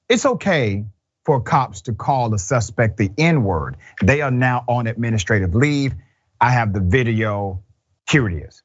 It's okay for cops to call a suspect the N-word. They are now on administrative leave. I have the video. Here it is.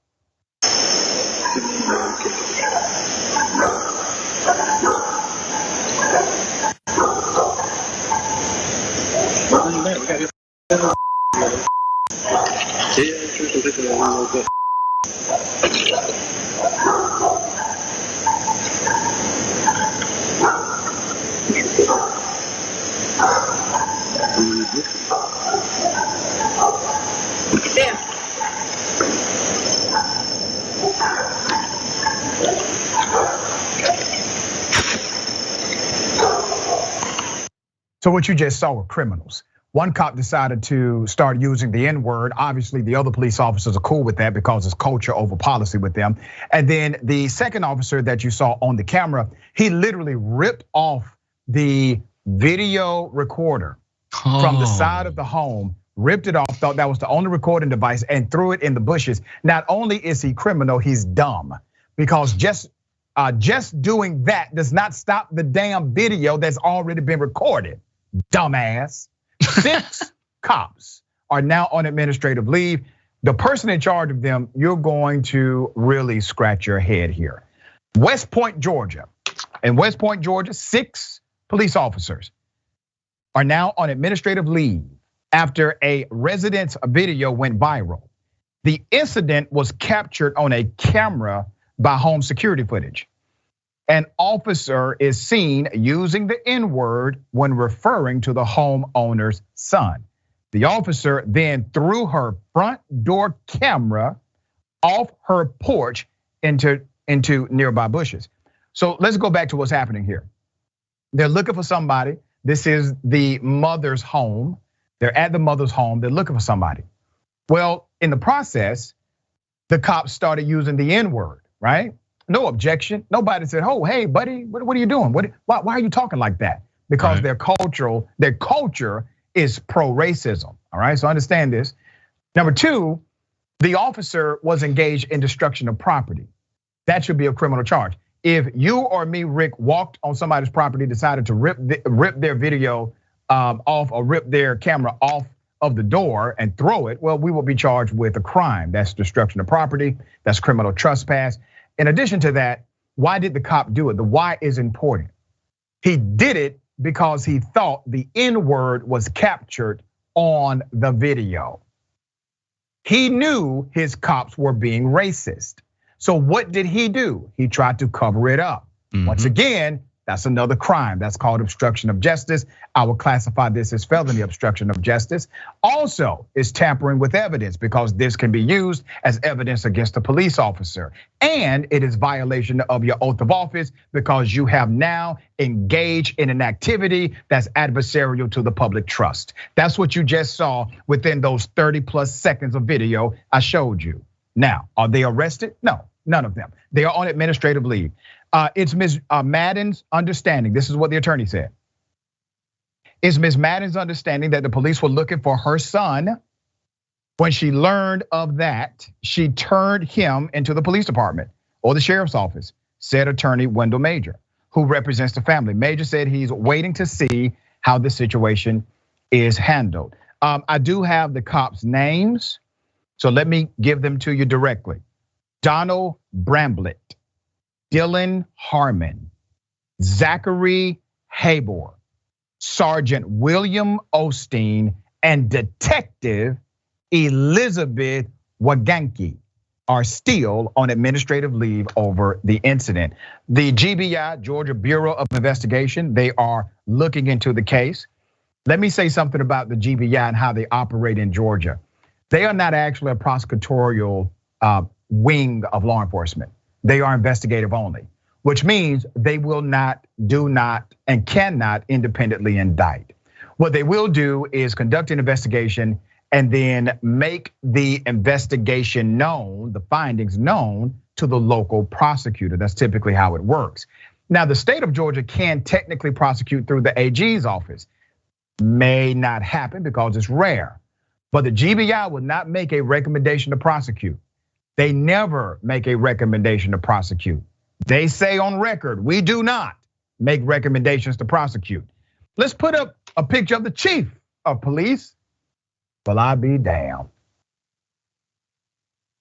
So what you just saw were criminals. One cop decided to start using the N-word. Obviously, the other police officers are cool with that because it's culture over policy with them. And then the second officer that you saw on the camera, he literally ripped off the video recorder from the side of the home, ripped it off, thought that was the only recording device, and threw it in the bushes. Not only is he criminal, he's dumb, because just doing that does not stop the damn video that's already been recorded. Dumbass. 6 cops are now on administrative leave. The person in charge of them, you're going to really scratch your head here. West Point, Georgia. In West Point, Georgia, 6 police officers are now on administrative leave after a resident's video went viral. The incident was captured on a camera by home security footage. An officer is seen using the N-word when referring to the homeowner's son. The officer then threw her front door camera off her porch into nearby bushes. So let's go back to what's happening here. They're looking for somebody. This is the mother's home. They're at the mother's home. They're looking for somebody. Well, in the process, the cops started using the N-word, right? No objection. Nobody said, "Oh, hey, buddy, what are you doing? Why are you talking like that?" Because their culture is pro-racism. All right, so understand this. Number 2, the officer was engaged in destruction of property. That should be a criminal charge. If you or me, Rick, walked on somebody's property, decided to rip their video off or rip their camera off of the door and throw it, well, we will be charged with a crime. That's destruction of property. That's criminal trespass. In addition to that, why did the cop do it? The why is important. He did it because he thought the N-word was captured on the video. He knew his cops were being racist. So what did he do? He tried to cover it up. Once again, that's another crime. That's called obstruction of justice. I will classify this as felony obstruction of justice. Also, is tampering with evidence because this can be used as evidence against a police officer. And it is violation of your oath of office because you have now engaged in an activity that's adversarial to the public trust. That's what you just saw within those 30+ seconds of video I showed you. Now, are they arrested? No, none of them. They are on administrative leave. It's Ms. Madden's understanding, this is what the attorney said. It's Ms. Madden's understanding that the police were looking for her son. When she learned of that, she turned him into the police department or the sheriff's office, said attorney Wendell Major, who represents the family. Major said he's waiting to see how the situation is handled. I do have the cops' names, so let me give them to you directly. Donald Bramblett, Dylan Harmon, Zachary Habor, Sergeant William Osteen, and Detective Elizabeth Waganke are still on administrative leave over the incident. The GBI, Georgia Bureau of Investigation, they are looking into the case. Let me say something about the GBI and how they operate in Georgia. They are not actually a prosecutorial wing of law enforcement. They are investigative only, which means they will not, do not, and cannot independently indict. What they will do is conduct an investigation and then make the investigation known, the findings known to the local prosecutor. That's typically how it works. Now, the state of Georgia can technically prosecute through the AG's office. May not happen because it's rare, but the GBI will not make a recommendation to prosecute. They never make a recommendation to prosecute. They say on record, we do not make recommendations to prosecute. Let's put up a picture of the chief of police. Well, I be damned.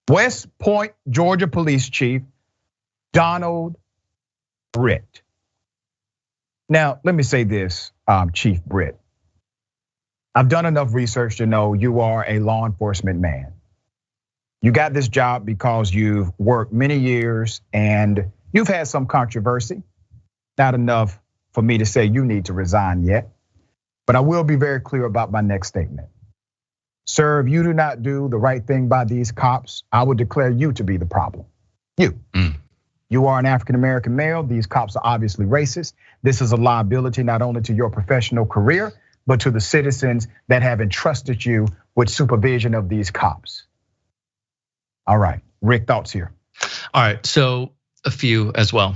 West Point, Georgia Police Chief Donald Britt. Now, let me say this, Chief Britt. I've done enough research to know you are a law enforcement man. You got this job because you've worked many years and you've had some controversy. Not enough for me to say you need to resign yet, but I will be very clear about my next statement. Sir, if you do not do the right thing by these cops, I will declare you to be the problem. You. You are an African-American male. These cops are obviously racist. This is a liability not only to your professional career, but to the citizens that have entrusted you with supervision of these cops. All right, Rick, thoughts here? All right, so a few as well.